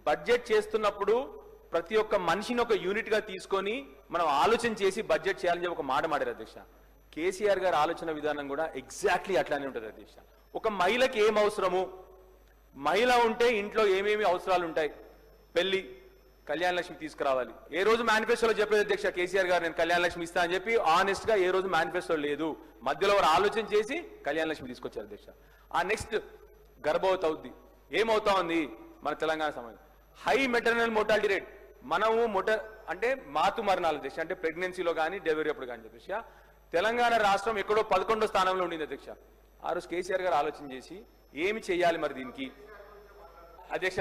Budget చేస్తున్నప్పుడు ప్రతి ఒక్క మనిషిని ఒక యూనిట్ గా తీసుకొని మనం ఆలోచన చేసి బడ్జెట్ చేయాలని చెప్పి ఒక మాట మాడారు అధ్యక్ష. కేసీఆర్ గారి ఆలోచన విధానం కూడా ఎగ్జాక్ట్లీ అట్లానే ఉంటుంది అధ్యక్ష. ఒక మహిళకి ఏం అవసరము, మహిళ ఉంటే ఇంట్లో ఏమేమి అవసరాలు ఉంటాయి, పెళ్లి, కళ్యాణ లక్ష్మి తీసుకురావాలి. ఏ రోజు మేనిఫెస్టోలో చెప్పలేదు అధ్యక్ష కేసీఆర్ గారు నేను కళ్యాణ లక్ష్మి ఇస్తా అని చెప్పి ఆనెస్ట్ గా ఏ రోజు మేనిఫెస్టో లేదు. మధ్యలో వారు ఆలోచన చేసి కళ్యాణ లక్ష్మి తీసుకొచ్చారు అధ్యక్ష. ఆ నెక్స్ట్ గర్భవతి అవుద్ది, ఏమవుతా ఉంది మన తెలంగాణ సమాజం, హై మెటర్నల్ మోర్టాలిటీ రేట్. మనము అంటే మాతృ మరణాలు అధ్యక్ష, అంటే ప్రెగ్నెన్సీలో కానీ డెలివరీ అప్పుడు కానీ అధ్యక్ష తెలంగాణ రాష్ట్రం ఎక్కడో 11వ స్థానంలో ఉండింది అధ్యక్ష. ఆ రోజు కేసీఆర్ గారు ఆలోచన చేసి ఏమి చేయాలి మరి దీనికి అధ్యక్ష.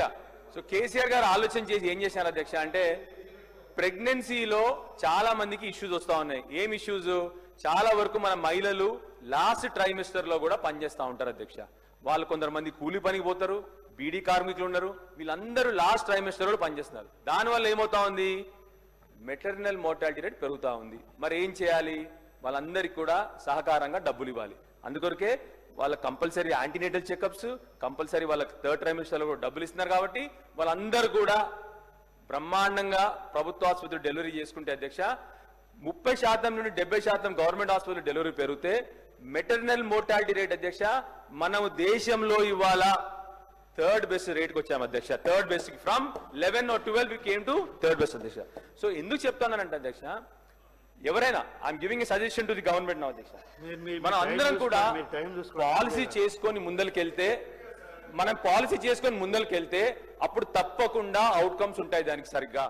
సో కేసీఆర్ గారు ఆలోచన చేసి ఏం చేశారు అధ్యక్ష అంటే ప్రెగ్నెన్సీలో చాలా మందికి ఇష్యూస్ వస్తూ ఉన్నాయి. ఏం ఇష్యూస్? చాలా వరకు మన మహిళలు లాస్ట్ ట్రైమిస్టర్ లో కూడా పనిచేస్తూ ఉంటారు అధ్యక్ష. వాళ్ళు కొందరు మంది కూలి పనికి పోతారు, బీడీ కార్మికులు ఉన్నారు, వీళ్ళందరూ లాస్ట్ ట్రైమిస్టర్ లో పనిచేస్తున్నారు. దానివల్ల ఏమవుతా ఉంది, మెటర్నల్ మోర్టాలిటీ రేట్ పెరుగుతూ ఉంది. మరి ఏం చేయాలి? వాళ్ళందరికీ కూడా సహకారంగా డబ్బులు ఇవ్వాలి. అందుకొరకే వాళ్ళ కంపల్సరీ యాంటీనేటల్ చెకప్స్, కంపల్సరీ వాళ్ళకి థర్డ్ ట్రైమిస్టర్లో కూడా డబ్బులు ఇస్తున్నారు. కాబట్టి వాళ్ళందరూ కూడా బ్రహ్మాండంగా ప్రభుత్వ ఆసుపత్రి డెలివరీ చేసుకుంటే అధ్యక్ష 30% నుండి 70% గవర్నమెంట్ హాస్పిటల్ డెలివరీ పెరిగితే మెటర్నల్ మోర్టాలిటీ రేట్ అధ్యక్ష మనం దేశంలో ఇవాళ థర్డ్ బెస్ట్ రేట్కి వచ్చాము అధ్యక్ష. Third best from 11 or 12 we came to third best అధ్యక్ష. సో ఎందుకు చెప్తానంటే అధ్యక్ష ఎవరైనా I'm giving a suggestion to the government నా అధ్యక్ష, మనం అందరం కూడా పాలసీ చేసుకొని ముందరికెళ్తే అప్పుడు తప్పకుండా అవుట్కమ్స్ ఉంటాయి దానికి సరిగ్గా.